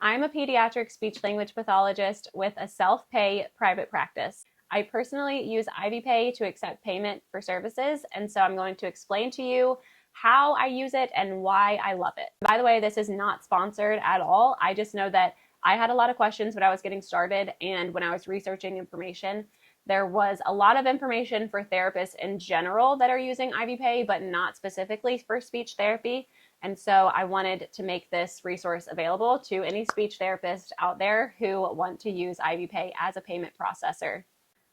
I'm a pediatric speech language pathologist with a self-pay private practice. I personally use Ivy Pay to accept payment for services, and so I'm going to explain to you how I use it and why I love it. By the way, this is not sponsored at all. I just know that I had a lot of questions when I was getting started, and when I was researching information, there was a lot of information for therapists in general that are using Ivy Pay, but not specifically for speech therapy. And so I wanted to make this resource available to any speech therapist out there who want to use Ivy Pay as a payment processor.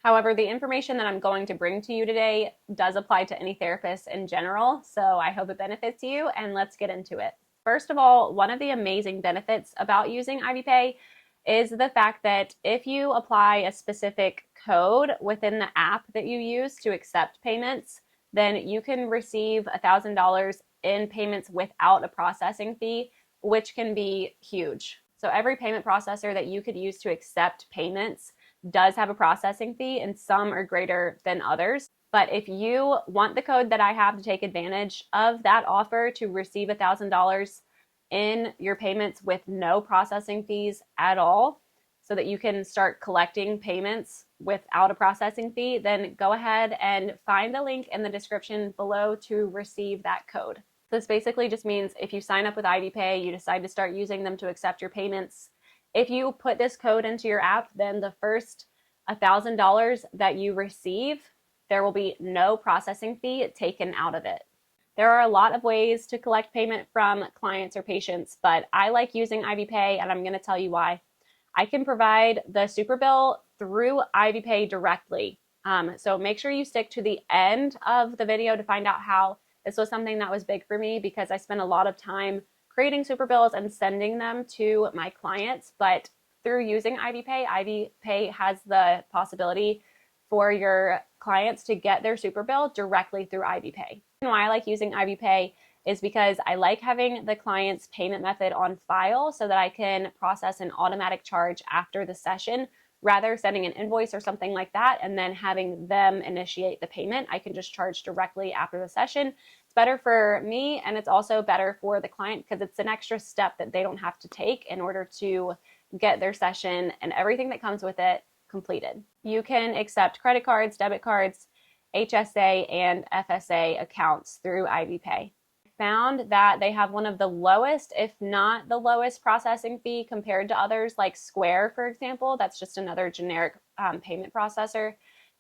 However, the information that I'm going to bring to you today does apply to any therapist in general, so I hope it benefits you, and let's get into it. First of all, one of the amazing benefits about using Ivy Pay is the fact that if you apply a specific code within the app that you use to accept payments, then you can receive $1,000 in payments without a processing fee, which can be huge. So every payment processor that you could use to accept payments does have a processing fee, and some are greater than others. But if you want the code that I have to take advantage of that offer to receive $1,000 in your payments with no processing fees at all, so that you can start collecting payments without a processing fee, then go ahead and find the link in the description below to receive that code. This basically just means if you sign up with Ivy Pay, you decide to start using them to accept your payments. If you put this code into your app, then the first $1,000 that you receive, there will be no processing fee taken out of it. There are a lot of ways to collect payment from clients or patients, but I like using Ivy Pay, and I'm going to tell you why. I can provide the Superbill through Ivy Pay directly. So make sure you stick to the end of the video to find out how. This was something that was big for me because I spent a lot of time creating Superbills and sending them to my clients, but through using Ivy Pay has the possibility for your clients to get their Superbill directly through Ivy Pay. And why I like using Ivy Pay is because I like having the client's payment method on file so that I can process an automatic charge after the session, rather sending an invoice or something like that and then having them initiate the payment. I can just charge directly after the session. It's better for me, and it's also better for the client because it's an extra step that they don't have to take in order to get their session and everything that comes with it completed. You can accept credit cards, debit cards, HSA, and FSA accounts through Ivy Pay. Found that they have one of the lowest, if not the lowest, processing fee compared to others like Square, for example. That's just another generic payment processor.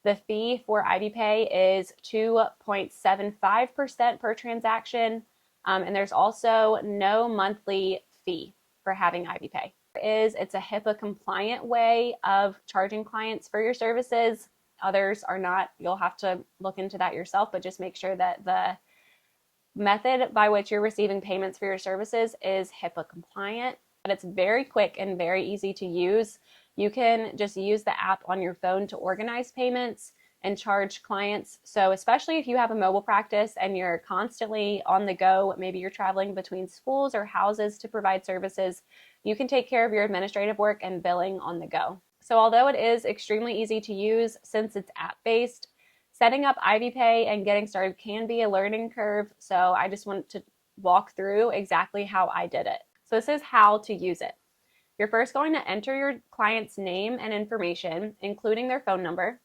The fee for Ivy Pay is 2.75% per transaction, and there's also no monthly fee for having Ivy Pay. It's a HIPAA compliant way of charging clients for your services. Others are not. You'll have to look into that yourself, but just make sure that the method by which you're receiving payments for your services is HIPAA compliant. But it's very quick and very easy to use. You can just use the app on your phone to organize payments and charge clients. So especially if you have a mobile practice and you're constantly on the go, maybe you're traveling between schools or houses to provide services, you can take care of your administrative work and billing on the go. So although it is extremely easy to use since it's app-based, setting up Ivy Pay and getting started can be a learning curve. So I just want to walk through exactly how I did it. So this is how to use it. You're first going to enter your client's name and information, including their phone number.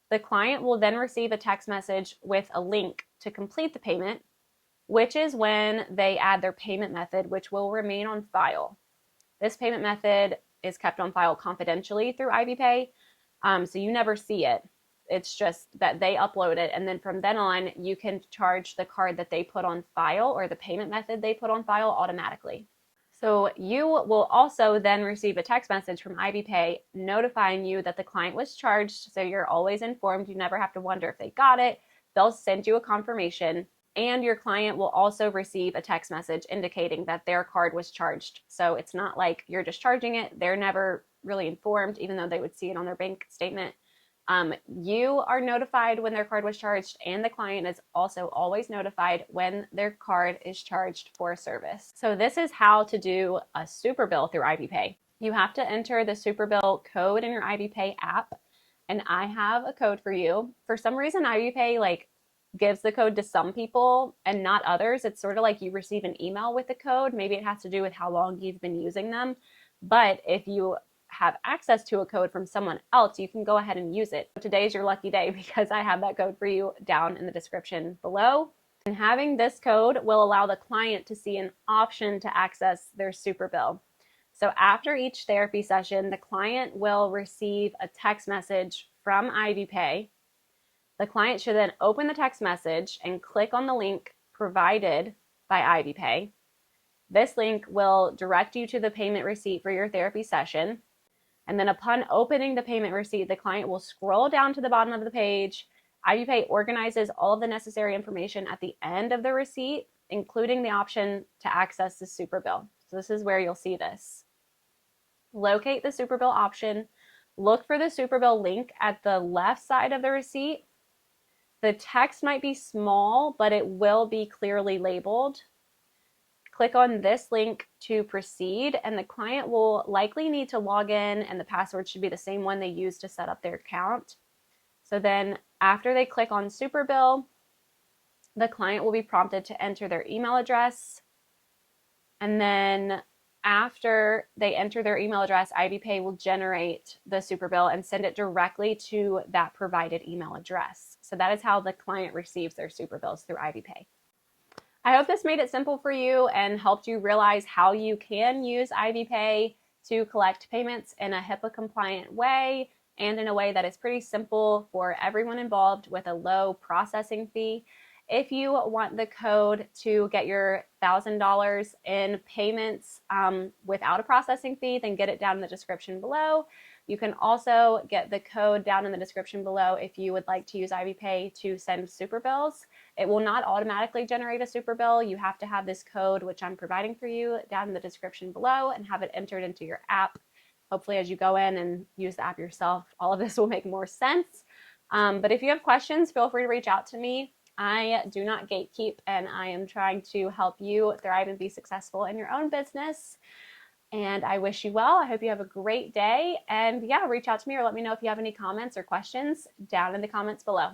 The client will then receive a text message with a link to complete the payment, which is when they add their payment method, which will remain on file. This payment method is kept on file confidentially through Ivy Pay, so you never see it. It's just that they upload it, and then from then on, you can charge the card that they put on file or the payment method they put on file automatically. So you will also then receive a text message from Ivy Pay notifying you that the client was charged, so you're always informed. You never have to wonder if they got it. They'll send you a confirmation, and your client will also receive a text message indicating that their card was charged. So it's not like you're just charging it. They're never really informed, even though they would see it on their bank statement. You are notified when their card was charged, and the client is also always notified when their card is charged for a service. So this is how to do a Superbill through Ivy Pay. You have to enter the Superbill code in your Ivy Pay app, and I have a code for you. For some reason, Ivy Pay gives the code to some people and not others. It's sort of like you receive an email with the code. Maybe it has to do with how long you've been using them. But if you have access to a code from someone else, you can go ahead and use it. Today is your lucky day because I have that code for you down in the description below. And having this code will allow the client to see an option to access their Superbill. So after each therapy session, the client will receive a text message from IvyPay. The client should then open the text message and click on the link provided by IvyPay. This link will direct you to the payment receipt for your therapy session. And then upon opening the payment receipt, the client will scroll down to the bottom of the page. IvyPay organizes all of the necessary information at the end of the receipt, including the option to access the Superbill. So this is where you'll see this. Locate the Superbill option. Look for the Superbill link at the left side of the receipt. The text might be small, but it will be clearly labeled. Click on this link to proceed, and the client will likely need to log in, and the password should be the same one they used to set up their account. So then after they click on Superbill, the client will be prompted to enter their email address. And then after they enter their email address, IvyPay will generate the Superbill and send it directly to that provided email address. So that is how the client receives their Superbills, through IvyPay. I hope this made it simple for you and helped you realize how you can use IvyPay to collect payments in a HIPAA compliant way and in a way that is pretty simple for everyone involved with a low processing fee. If you want the code to get your $1,000 in payments without a processing fee, then get it down in the description below. You can also get the code down in the description below if you would like to use IvyPay to send Superbills. It will not automatically generate a Superbill. You have to have this code, which I'm providing for you, down in the description below and have it entered into your app. Hopefully, as you go in and use the app yourself, all of this will make more sense. But if you have questions, feel free to reach out to me. I do not gatekeep, and I am trying to help you thrive and be successful in your own business. And I wish you well. I hope you have a great day. And yeah, reach out to me or let me know if you have any comments or questions down in the comments below.